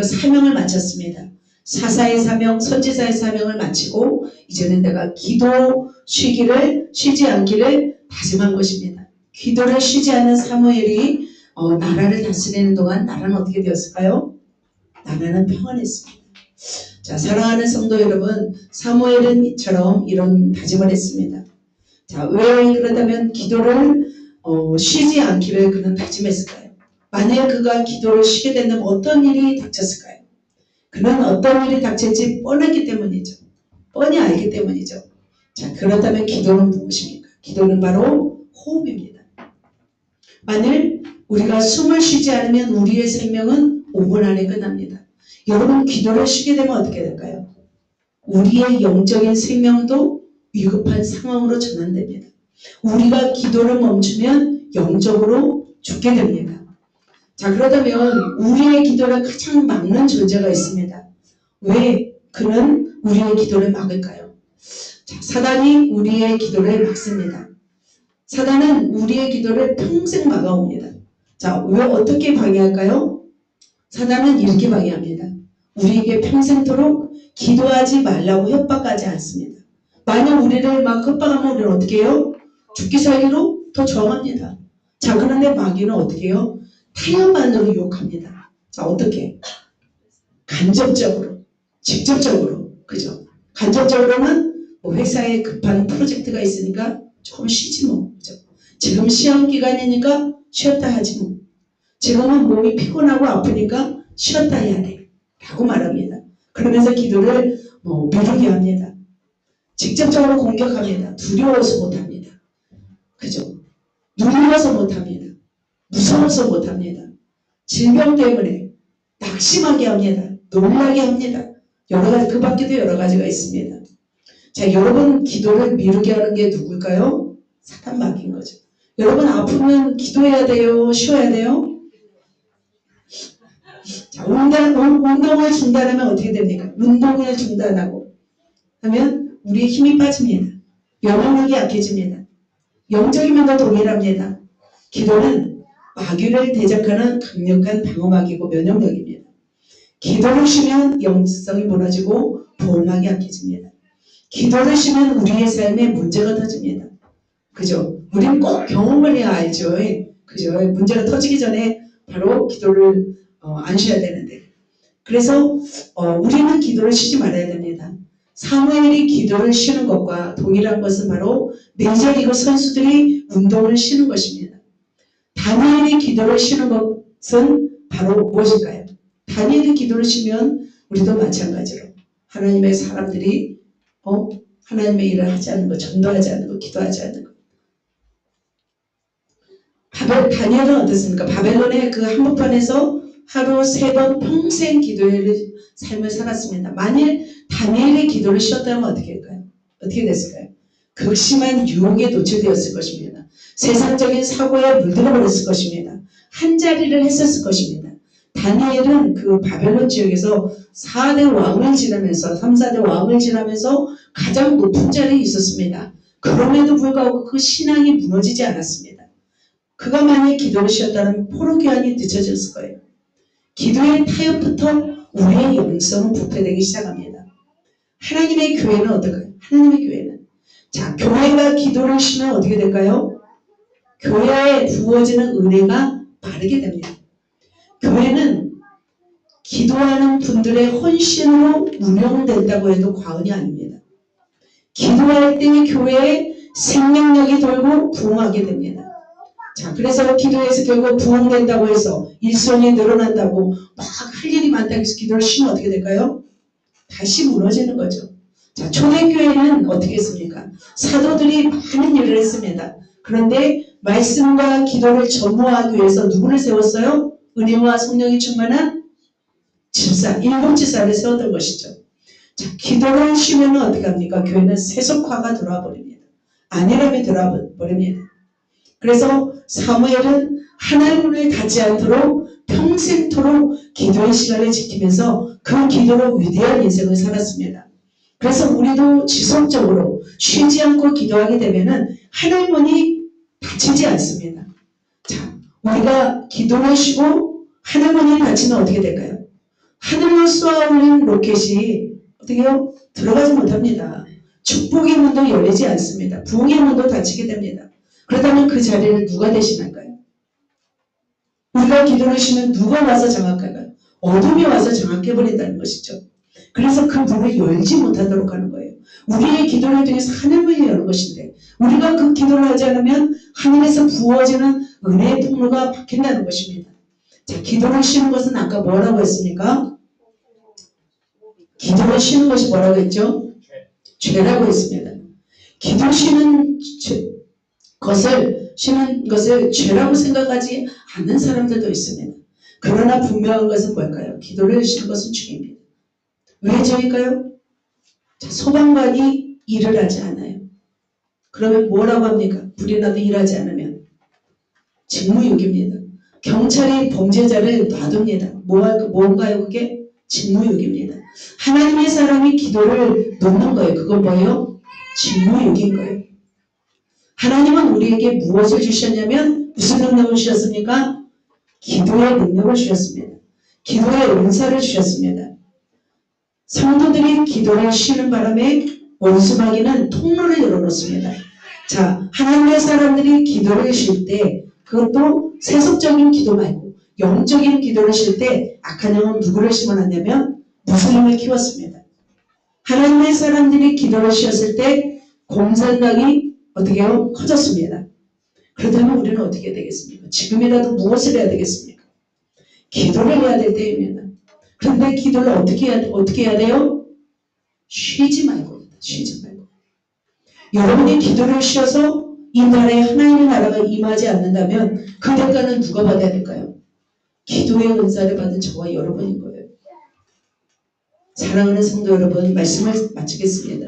사명을 마쳤습니다. 사사의 사명, 선지자의 사명을 마치고 이제는 내가 쉬지 않기를 다짐한 것입니다. 기도를 쉬지 않는 사무엘이 나라를 다스리는 동안 나라는 어떻게 되었을까요? 나라는 평안했습니다. 자, 사랑하는 성도 여러분, 사무엘은 이처럼 이런 다짐을 했습니다. 자, 왜 그렇다면 기도를 쉬지 않기를 그는 다짐했을까요? 만약 그가 기도를 쉬게 된다면 어떤 일이 닥쳤을까요? 그는 어떤 일이 닥칠지 뻔했기 때문이죠. 뻔히 알기 때문이죠. 자, 그렇다면 기도는 무엇입니까? 기도는 바로 호흡입니다. 만일 우리가 숨을 쉬지 않으면 우리의 생명은 5분 안에 끝납니다. 여러분, 기도를 쉬게 되면 어떻게 될까요? 우리의 영적인 생명도 위급한 상황으로 전환됩니다. 우리가 기도를 멈추면 영적으로 죽게 됩니다. 자, 그렇다면 우리의 기도를 가장 막는 존재가 있습니다. 왜 그는 우리의 기도를 막을까요? 자, 사단이 우리의 기도를 막습니다. 사단은 우리의 기도를 평생 막아옵니다. 자, 왜 어떻게 방해할까요? 사단은 이렇게 방해합니다. 우리에게 평생토록 기도하지 말라고 협박하지 않습니다. 만약 우리를 막 협박하면 우리는 어떻게 해요? 죽기 살기로 더 정합니다. 자, 그런데 마귀는 어떻게 해요? 타협안으로 유혹합니다. 자, 어떻게? 간접적으로, 직접적으로, 그죠? 간접적으로는 뭐 회사에 급한 프로젝트가 있으니까 조금 쉬지 뭐, 그죠? 지금 시험 기간이니까 쉬었다 하지 뭐. 지금은 몸이 피곤하고 아프니까 쉬었다 해야 돼. 라고 말합니다. 그러면서 기도를 미루게 합니다. 직접적으로 공격합니다. 두려워서 못합니다. 그죠? 눌려서 못합니다. 무서워서 못합니다. 질병 때문에 낙심하게 합니다. 놀라게 합니다. 여러 가지, 그 밖에도 여러 가지가 있습니다. 자, 여러분 기도를 미루게 하는 게 누굴까요? 사단 마귀인 거죠. 여러분 아프면 기도해야 돼요? 쉬어야 돼요? 자, 운동을 중단하면 어떻게 됩니까? 운동을 중단하고 하면 우리의 힘이 빠집니다. 면역력이 약해집니다. 영적인 면과 동일합니다. 기도는 마귀를 대적하는 강력한 방어막이고 면역력입니다. 기도를 쉬면 영성이 무너지고 보호막이 약해집니다. 기도를 쉬면 우리의 삶에 문제가 터집니다. 그죠? 우리는 꼭 경험을 해야 알죠. 그죠? 문제가 터지기 전에 바로 기도를 안 쉬어야 되는데. 그래서 우리는 기도를 쉬지 말아야 됩니다. 사무엘이 기도를 쉬는 것과 동일한 것은 바로 메이저리그 선수들이 운동을 쉬는 것입니다. 다니엘이 기도를 쉬는 것은 바로 무엇일까요? 다니엘이 기도를 쉬면 우리도 마찬가지로 하나님의 사람들이 하나님의 일을 하지 않는 것, 전도하지 않는 것, 기도하지 않는 것. 다니엘은 어땠습니까? 바벨론의 그 한복판에서 하루 3번 평생 기도의 삶을 살았습니다. 만일 다니엘의 기도를 쉬었다면 어떻게 할까요? 어떻게 됐을까요? 극심한 유혹에 노출되었을 것입니다. 세상적인 사고에 물들어 버렸을 것입니다. 한 자리를 했었을 것입니다. 다니엘은 그 바벨론 지역에서 4대 왕을 지나면서 3, 4대 왕을 지나면서 가장 높은 자리에 있었습니다. 그럼에도 불구하고 그 신앙이 무너지지 않았습니다. 그가 만약 기도를 쉬었다면 포로교환이 늦춰졌을 거예요. 기도의 타협부터 우리의 영성은 부패되기 시작합니다. 하나님의 교회는 어떨까요? 하나님의 교회는 자, 교회가 기도를 쉬면 어떻게 될까요? 교회에 부어지는 은혜가 바르게 됩니다. 교회는 기도하는 분들의 헌신으로 운영된다고 해도 과언이 아닙니다. 기도할 때 교회에 생명력이 돌고 부흥하게 됩니다. 자, 그래서 기도해서 결국 부흥된다고 해서 일손이 늘어난다고 막 할 일이 많다고 해서 기도를 쉬면 어떻게 될까요? 다시 무너지는 거죠. 자, 초대교회는 어떻게 했습니까? 사도들이 많은 일을 했습니다. 그런데 말씀과 기도를 전무하기 위해서 누구를 세웠어요? 은혜와 성령이 충만한 집사, 일곱지사를 세웠던 것이죠. 자, 기도를 쉬면 어떻게 합니까? 교회는 세속화가 들어와 버립니다. 안일함이 들어와 버립니다. 그래서 사무엘은 하나님을 닿지 않도록 평생토록 기도의 시간을 지키면서 그 기도로 위대한 인생을 살았습니다. 그래서 우리도 지속적으로 쉬지 않고 기도하게 되면은 하나님이 다치지 않습니다. 자, 우리가 기도를 쉬고 하나님이 다치면 어떻게 될까요? 하늘로 쏘아올린 로켓이 어떻게 해요? 들어가지 못합니다. 축복의 문도 열리지 않습니다. 부흥의 문도 닫히게 됩니다. 그렇다면 그 자리를 누가 대신할까요? 우리가 기도를 쉬면 누가 와서 장악할까요? 어둠이 와서 장악해버린다는 것이죠. 그래서 그 문을 열지 못하도록 하는 거예요. 우리의 기도를 통해서 하늘문이 여는 것인데 우리가 그 기도를 하지 않으면 하늘에서 부어지는 은혜의 통로가 막힌다는 것입니다. 자, 기도를 쉬는 것은 아까 뭐라고 했습니까? 기도를 쉬는 것이 뭐라고 했죠? 죄라고 했습니다. 기도 쉬는 것을 죄라고 생각하지 않는 사람들도 있습니다. 그러나 분명한 것은 뭘까요? 기도를 쉬는 것은 죄입니다. 왜 죄일까요? 자, 소방관이 일을 하지 않아요. 그러면 뭐라고 합니까? 불이 나도 일하지 않으면 직무유기입니다. 경찰이 범죄자를 놔둡니다. 뭔가요? 그게 직무유기입니다. 하나님의 사람이 기도를 놓는 거예요. 그건 뭐예요? 직무유기인 거예요. 하나님은 우리에게 무엇을 주셨냐면 무슨 능력을 주셨습니까? 기도의 능력을 주셨습니다. 기도의 은사를 주셨습니다. 성도들이 기도를 쉬는 바람에 원수마귀는 통로를 열어놓습니다. 자, 하나님의 사람들이 기도를 쉴 때 그것도 세속적인 기도 말고 영적인 기도를 쉴 때 악한 영은 누구를 심어놨냐면 무슬림을 키웠습니다. 하나님의 사람들이 기도를 쉬었을 때 공산당이 어떻게 해요? 커졌습니다. 그렇다면 우리는 어떻게 되겠습니까? 지금이라도 무엇을 해야 되겠습니까? 기도를 해야 될 때입니다. 그런데 기도를 어떻게 해야 돼요? 쉬지 말고. 여러분이 기도를 쉬어서 이 나라에 하나님의 나라가 임하지 않는다면 그 대가는 누가 받아야 될까요? 기도의 은사를 받은 저와 여러분인 거예요. 사랑하는 성도 여러분, 말씀을 마치겠습니다.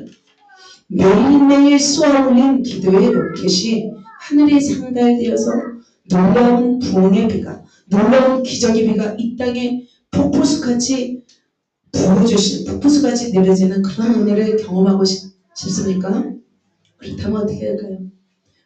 매일매일 쏘아올린 기도의 로켓이 하늘에 상달되어서 놀라운 부흥의 비가, 놀라운 기적의 비가 이 땅에 폭포수같이 부어주시는, 폭포수같이 내려지는 그런 은혜를 경험하고 싶습니까? 그렇다면 어떻게 할까요?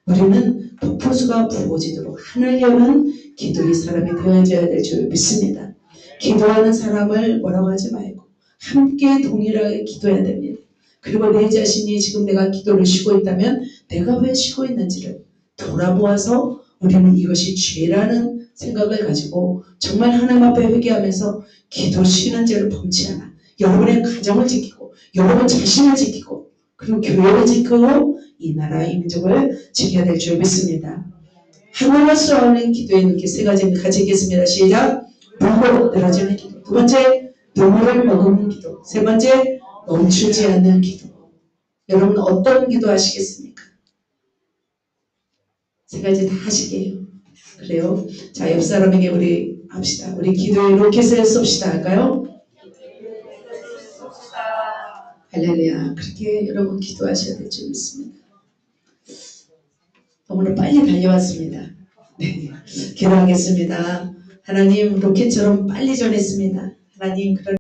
우리는 폭포수가 부어지도록 하늘 여는 기도의 사람이 되어져야 될 줄 믿습니다. 기도하는 사람을 뭐라고 하지 말고 함께 동일하게 기도해야 됩니다. 그리고 내 자신이 지금 내가 기도를 쉬고 있다면 내가 왜 쉬고 있는지를 돌아보아서 우리는 이것이 죄라는 생각을 가지고 정말 하나님 앞에 회개하면서 기도 쉬는 죄를 범치 않아 여러분의 가정을 지키고 여러분 자신을 지키고 그리고 교회를 지키고 이 나라 이 민족을 지켜야 될 줄 믿습니다. 하늘로 쏘아올린 기도의 이렇게 세 가지를 가지겠습니다. 시작. 물고 늘어지는 기도. 두 번째, 눈물을 머금는 기도. 세 번째, 멈추지 않는 기도. 여러분 어떤 기도 하시겠습니까? 세 가지 다 하시게요. 그래요? 자, 옆 사람에게 우리 합시다. 우리 기도의 로켓을 쏩시다. 할까요? 할렐루야. 그렇게 여러분 기도하셔야 될 줄 믿습니다. 너무나 빨리 달려왔습니다. 네, 기도하겠습니다. 하나님 로켓처럼 빨리 전했습니다. 하나님 그런